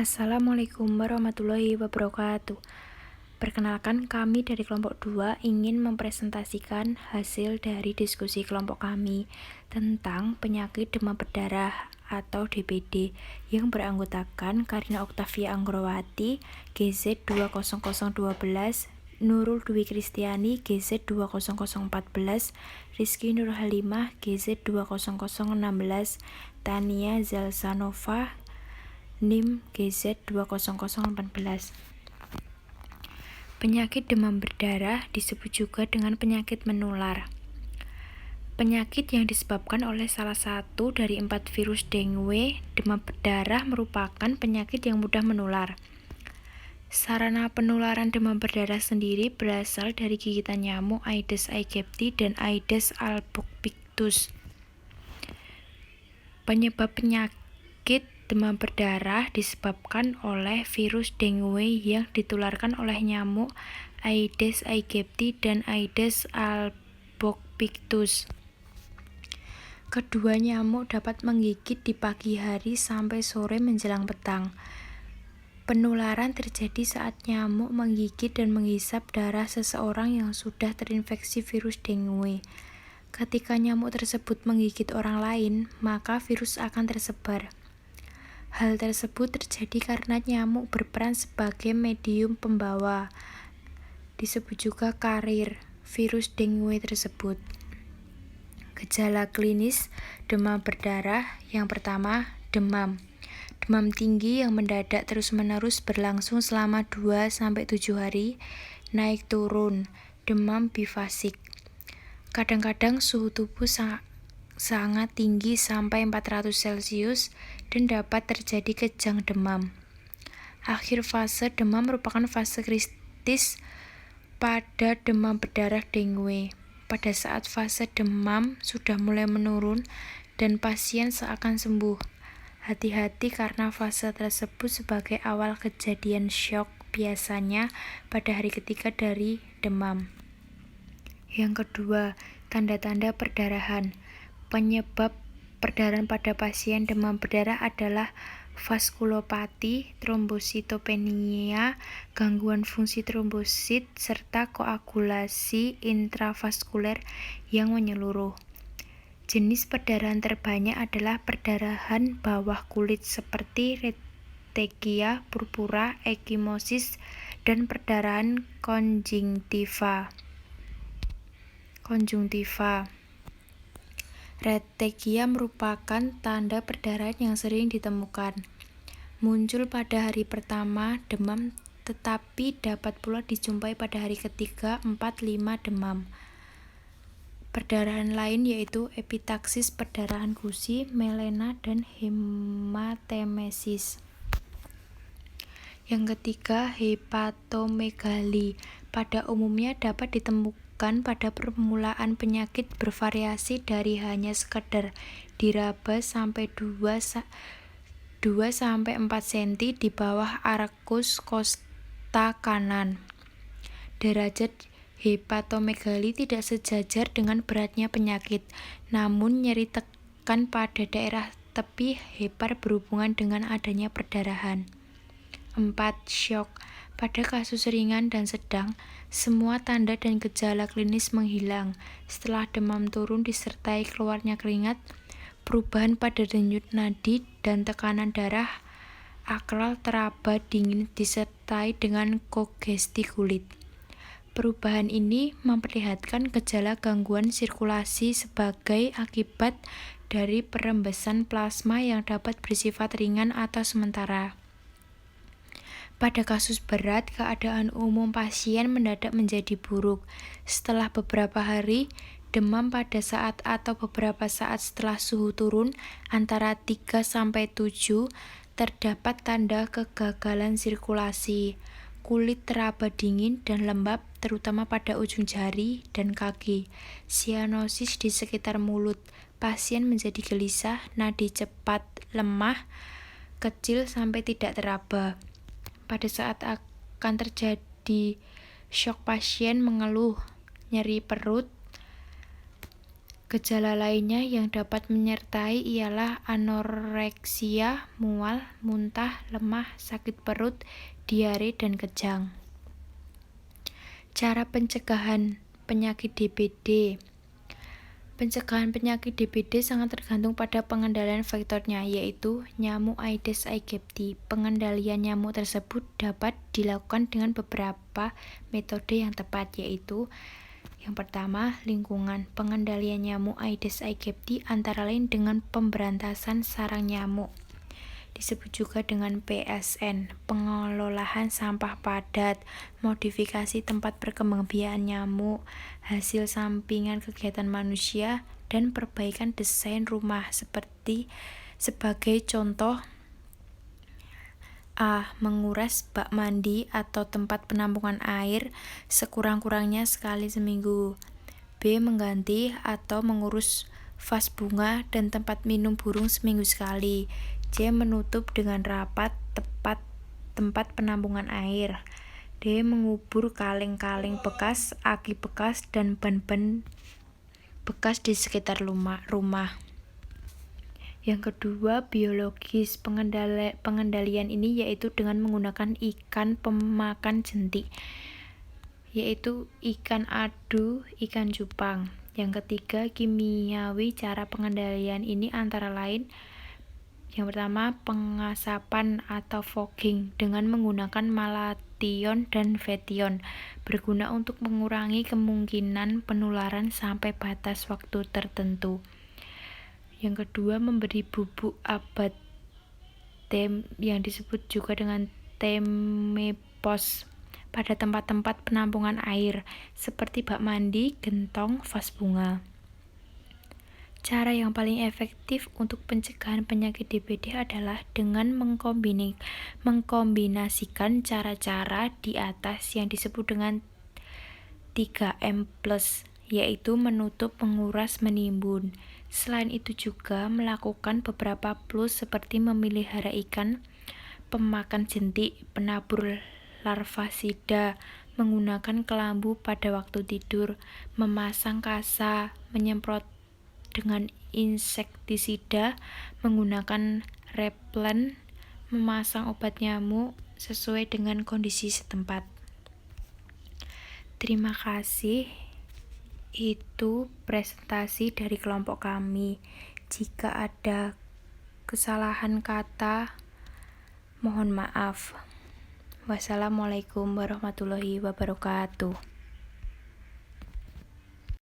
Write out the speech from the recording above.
Assalamualaikum warahmatullahi wabarakatuh. Perkenalkan, kami dari kelompok 2 ingin mempresentasikan hasil dari diskusi kelompok kami tentang penyakit demam berdarah atau DBD yang beranggotakan Karina Oktavia Anggrowati GZ 20012, Nurul Dwi Kristiani GZ 20014, Rizky Nur Halimah GZ 20016, Tania Zalsanova NIM GZ 20014. Penyakit demam berdarah disebut juga dengan penyakit menular. Penyakit yang disebabkan oleh salah satu dari 4 virus dengue, demam berdarah merupakan penyakit yang mudah menular. Sarana penularan demam berdarah sendiri berasal dari gigitan nyamuk Aedes aegypti dan Aedes albopictus. Penyebab penyakit demam berdarah disebabkan oleh virus dengue yang ditularkan oleh nyamuk Aedes aegypti dan Aedes albopictus. Kedua nyamuk dapat menggigit di pagi hari sampai sore menjelang petang. Penularan terjadi saat nyamuk menggigit dan menghisap darah seseorang yang sudah terinfeksi virus dengue. Ketika nyamuk tersebut menggigit orang lain, maka virus akan tersebar. Hal tersebut terjadi karena nyamuk berperan sebagai medium pembawa, disebut juga carrier, virus dengue tersebut. Gejala klinis demam berdarah yang pertama, demam. Demam tinggi yang mendadak terus-menerus berlangsung selama 2-7 hari, naik turun, demam bifasik. Kadang-kadang suhu tubuh sangat tinggi sampai 400 Celcius dan dapat terjadi kejang demam. Akhir fase demam merupakan fase kritis pada demam berdarah dengue. Pada saat fase demam sudah mulai menurun dan pasien seakan sembuh. Hati-hati karena fase tersebut sebagai awal kejadian syok biasanya pada hari ketiga dari demam. Yang kedua, tanda-tanda perdarahan. Penyebab perdarahan pada pasien demam berdarah adalah vaskulopati, trombositopenia, gangguan fungsi trombosit, serta koagulasi intravaskuler yang menyeluruh. Jenis perdarahan terbanyak adalah perdarahan bawah kulit seperti rickettsia purpura, ekimosis, dan perdarahan konjungtiva. Rickettsia merupakan tanda perdarahan yang sering ditemukan. Muncul pada hari pertama demam, tetapi dapat pula dijumpai pada hari ketiga, 4-5 demam. Perdarahan lain yaitu epitaksis, perdarahan gusi, melena, dan hematemesis. Yang ketiga, hepatomegali. Pada umumnya dapat ditemukan pada permulaan penyakit bervariasi dari hanya sekedar diraba sampai 2-4 cm di bawah arkus kosta kanan. Derajat hepatomegali tidak sejajar dengan beratnya penyakit, namun nyeri tekan pada daerah tepi hepar berhubungan dengan adanya perdarahan. 4. Syok. Pada kasus ringan dan sedang, semua tanda dan gejala klinis menghilang. Setelah demam turun disertai keluarnya keringat, perubahan pada denyut nadi dan tekanan darah, akral teraba dingin disertai dengan kogesti kulit. Perubahan ini memperlihatkan gejala gangguan sirkulasi sebagai akibat dari perembesan plasma yang dapat bersifat ringan atau sementara. Pada kasus berat, keadaan umum pasien mendadak menjadi buruk. Setelah beberapa hari, demam pada saat atau beberapa saat setelah suhu turun antara 3-7, terdapat tanda kegagalan sirkulasi. Kulit teraba dingin dan lembab, terutama pada ujung jari dan kaki. Sianosis di sekitar mulut. Pasien menjadi gelisah, nadi cepat, lemah, kecil sampai tidak teraba. Pada saat akan terjadi syok, pasien mengeluh nyeri perut, Gejala lainnya yang dapat menyertai ialah anoreksia, mual, muntah, lemah, sakit perut, diare, dan kejang. Cara pencegahan penyakit DBD. Pencegahan penyakit DBD sangat tergantung pada pengendalian faktornya, yaitu nyamuk Aedes aegypti. Pengendalian nyamuk tersebut dapat dilakukan dengan beberapa metode yang tepat, yaitu yang pertama, lingkungan. Pengendalian nyamuk Aedes aegypti antara lain dengan pemberantasan sarang nyamuk, disebut juga dengan PSN, pengelolaan sampah padat, modifikasi tempat perkembangbiakan nyamuk, hasil sampingan kegiatan manusia, dan perbaikan desain rumah sebagai contoh A. Menguras bak mandi atau tempat penampungan air sekurang-kurangnya sekali seminggu. B. Mengganti atau mengurus vas bunga dan tempat minum burung seminggu sekali. C. Menutup dengan rapat tempat penampungan air. D. Mengubur kaleng-kaleng bekas, aki bekas, dan ban-ban bekas di sekitar rumah. Yang kedua, biologis. Pengendalian ini yaitu dengan menggunakan ikan pemakan jentik, yaitu ikan adu, ikan cupang. Yang ketiga, kimiawi. Cara pengendalian ini antara lain yang pertama, pengasapan atau fogging dengan menggunakan malation dan fation, berguna untuk mengurangi kemungkinan penularan sampai batas waktu tertentu. Yang kedua, memberi bubuk abat yang disebut juga dengan temepos pada tempat-tempat penampungan air seperti bak mandi, gentong, vas bunga. Cara yang paling efektif untuk pencegahan penyakit DBD adalah dengan mengkombinasikan cara-cara di atas yang disebut dengan 3M+, yaitu menutup, menguras, menimbun. Selain itu juga melakukan beberapa plus seperti memelihara ikan pemakan jentik, penabur larvasida, menggunakan kelambu pada waktu tidur, memasang kasa, menyemprot dengan insektisida, menggunakan replen, memasang obat nyamuk sesuai dengan kondisi setempat. Terima kasih. Itu presentasi dari kelompok kami. Jika ada kesalahan kata, mohon maaf. Wassalamualaikum warahmatullahi wabarakatuh.